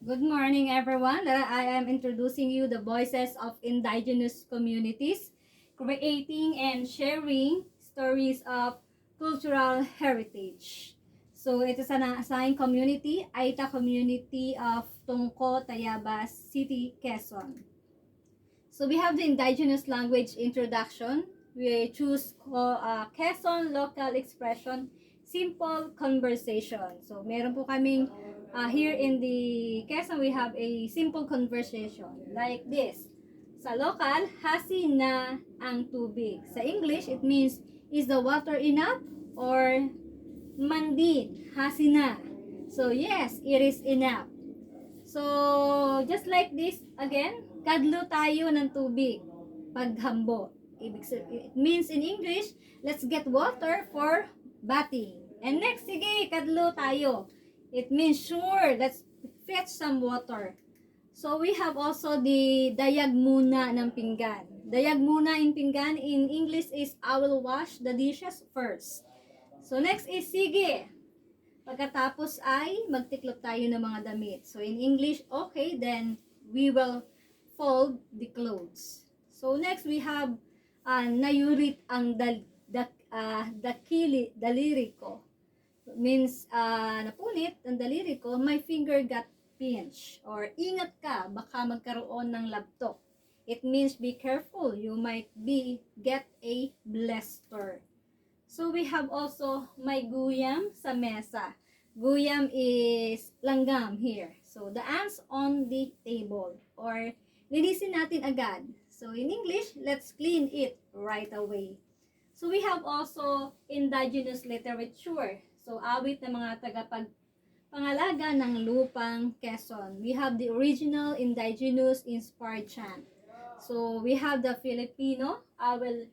Good morning, everyone. I am introducing you the voices of indigenous communities, creating and sharing stories of cultural heritage. So it is an assigned community, Aita community of Tongko, Tayabas City, Quezon. So we have the indigenous language introduction. We choose Quezon local expression, simple conversation. So meron po kaming here in the Quezon, we have a simple conversation like this. Sa local, hasi na ang tubig. Sa English, it means, is the water enough? Or mandin, hasi na. So yes, it is enough. So, just like this, again, kadlo tayo ng tubig. Paghambo. It means in English, let's get water for bathing. And next, sige, kadlo tayo. It means, sure, let's fetch some water. So, we have also the dayag muna ng pinggan. Dayag muna in pinggan in English is, I will wash the dishes first. So, next is, sige, pagkatapos ay magtiklop tayo ng mga damit. So in English, okay, then we will fold the clothes. So next we have nayurit ang daliri ko. Means napunit ang daliri ko, my finger got pinched. Or ingat ka, baka magkaroon ng labtok. It means be careful, you might get a blister. So we have also may guyam sa mesa. Guyam is langgam here. So the ants on the table or linisin natin agad. So in English, let's clean it right away. So we have also indigenous literature. So awit ng mga pangalaga ng lupang Quezon. We have the original indigenous inspired chant. So we have the Filipino. I will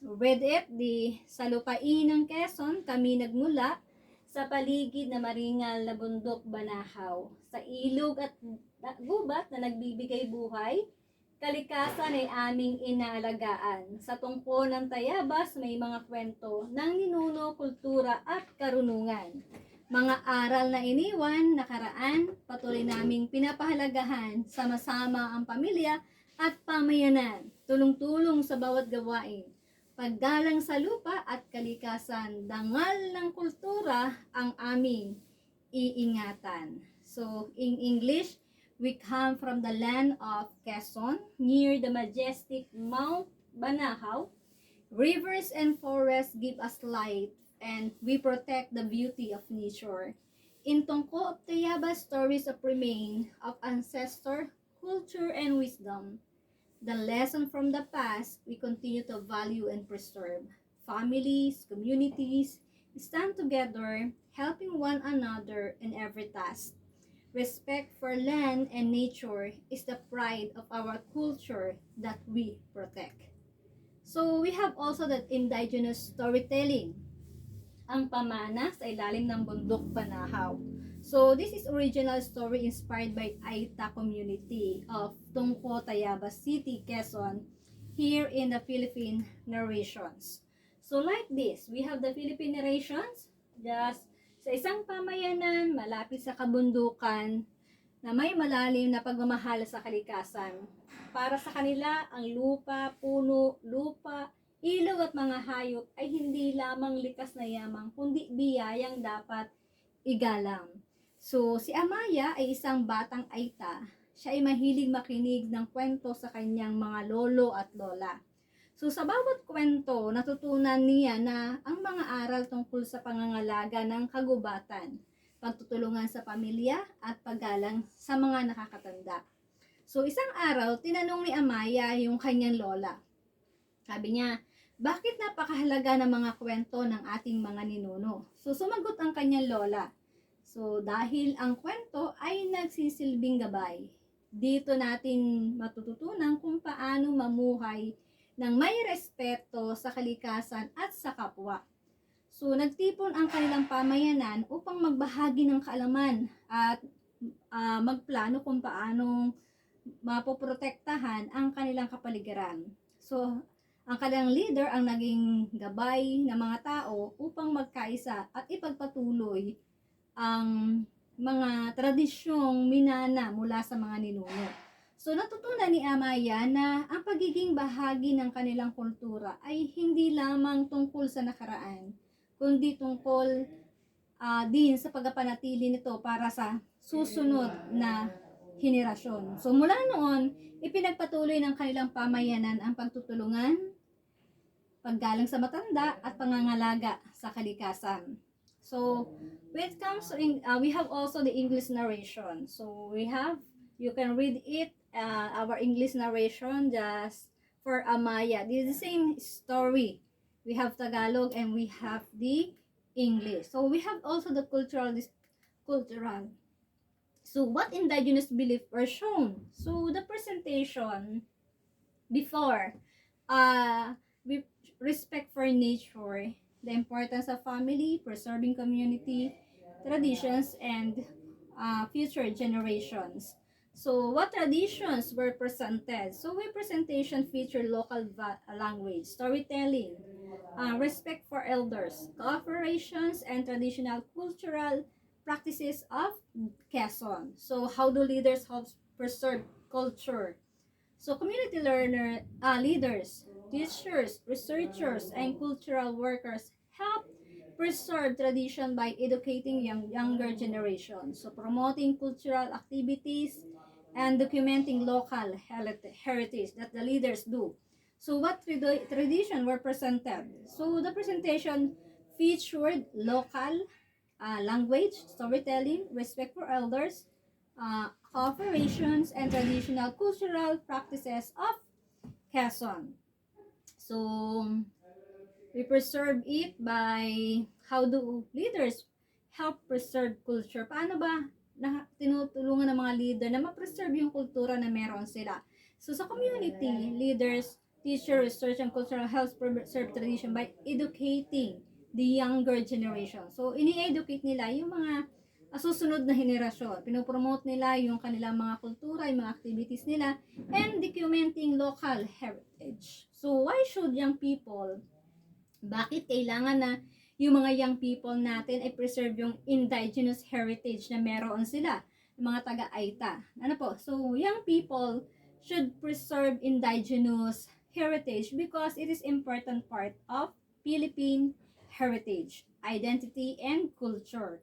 read it, sa lupain ng Quezon, kami nagmula sa paligid na maringal na bundok Banahaw. Sa ilog at gubat na nagbibigay buhay, kalikasan ay aming inaalagaan. Sa tungkol ng Tayabas, may mga kwento ng ninuno, kultura at karunungan. Mga aral na iniwan, nakaraan, patuloy naming pinapahalagahan, sama-sama ang pamilya at pamayanan, tulong-tulong sa bawat gawain, paggalang sa lupa at kalikasan, dangal ng kultura ang aming iingatan. So, in English, we come from the land of Quezon, near the majestic Mount Banahaw. Rivers and forests give us light, and we protect the beauty of nature. In Tongko of Tayabas, stories of remain of ancestor, culture, and wisdom. The lesson from the past, we continue to value and preserve. Families, communities, stand together, helping one another in every task. Respect for land and nature is the pride of our culture that we protect. So we have also the indigenous storytelling, ang pamana sa ilalim ng bundok Banahaw. So this is original story inspired by Aita community of Tungko, Tayabas City, Quezon, here in the Philippine narrations. So like this, we have the Philippine narrations, just sa isang pamayanan malapit sa kabundukan na may malalim na pagmamahal sa kalikasan. Para sa kanila, ang lupa, puno, lupa, ilog at mga hayop ay hindi lamang likas na yamang, kundi biyayang dapat igalang. So, si Amaya ay isang batang Aita. Siya ay mahilig makinig ng kwento sa kanyang mga lolo at lola. So, sa bawat kwento, natutunan niya na ang mga aral tungkol sa pangangalaga ng kagubatan, pagtutulungan sa pamilya at paggalang sa mga nakakatanda. So, isang araw, tinanong ni Amaya yung kanyang lola. Sabi niya, bakit napakahalaga ng mga kwento ng ating mga ninuno? So, sumagot ang kanyang lola. So, dahil ang kwento ay nagsisilbing gabay. Dito natin matututunan kung paano mamuhay ng may respeto sa kalikasan at sa kapwa. So, nagtipon ang kanilang pamayanan upang magbahagi ng kaalaman at magplano kung paano mapoprotektahan ang kanilang kapaligiran. So, ang kanilang leader ang naging gabay ng mga tao upang magkaisa at ipagpatuloy ang mga tradisyong minana mula sa mga ninuno. So natutunan ni Amaya na ang pagiging bahagi ng kanilang kultura ay hindi lamang tungkol sa nakaraan, kundi tungkol din sa pagpapanatili nito para sa susunod na henerasyon. So mula noon, ipinagpatuloy ng kanilang pamayanan ang pagtutulungan, paggalang sa matanda at pangangalaga sa kalikasan. So when it comes to we have also the English narration. So you can read it, our English narration just for Amaya. This is the same story. We have Tagalog and we have the English. So we have also the cultural. So what indigenous beliefs were shown? So the presentation before, with respect for nature, the importance of family, preserving community, traditions, and future generations. So what traditions were presented? So we presentation feature local language, storytelling, respect for elders, cooperations, and traditional cultural practices of Quezon. So how do leaders help preserve culture? So community leaders, teachers, researchers, and cultural workers help preserve tradition by educating younger generations. So promoting cultural activities and documenting local heritage that the leaders do. So what tradition were presented? So the presentation featured local language, storytelling, respect for elders, cooperations, and traditional cultural practices of Quezon. So we preserve it by how do leaders help preserve culture? Paano ba na tinutulungan ng mga leader na ma-preserve yung kultura na meron sila? So sa community, leaders, teachers, research, and cultural helps preserve tradition by educating the younger generation. So ini-educate nila yung mga susunod na henerasyon. Pinopromote nila yung kanilang mga kultura, yung mga activities nila, and documenting local heritage. So why should young people, bakit kailangan na yung mga young people natin ay preserve yung indigenous heritage na meron sila, yung mga taga-Aita? Ano po? So, young people should preserve indigenous heritage because it is important part of Philippine heritage, identity, and culture.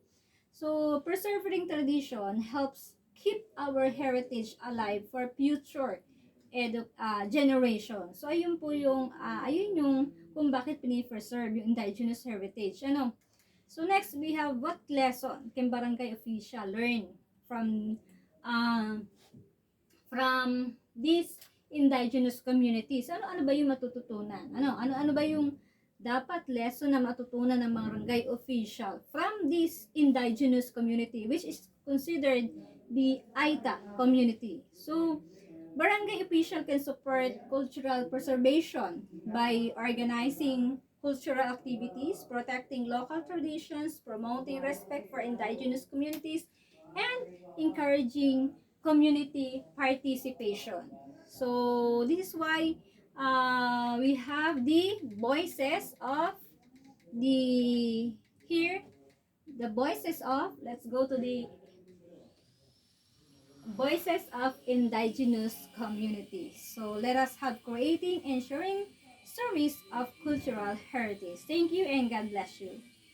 So, preserving tradition helps keep our heritage alive for future generation. So, ayun po yung, ayun yung kung bakit pinipreserve yung indigenous heritage. Ano? So, next, we have what lesson can barangay official learn from these indigenous communities? Ano ba yung matututunan? Ano ba yung dapat lesson na matutunan ng mga barangay official from this indigenous community, which is considered the Aita community? So, barangay official can support cultural preservation by organizing cultural activities, protecting local traditions, promoting respect for indigenous communities, and encouraging community participation. So this is why we have the voices of the here the voices of, let's go to the voices of indigenous communities. So let us have creating and sharing stories of cultural heritage. Thank you and God bless you.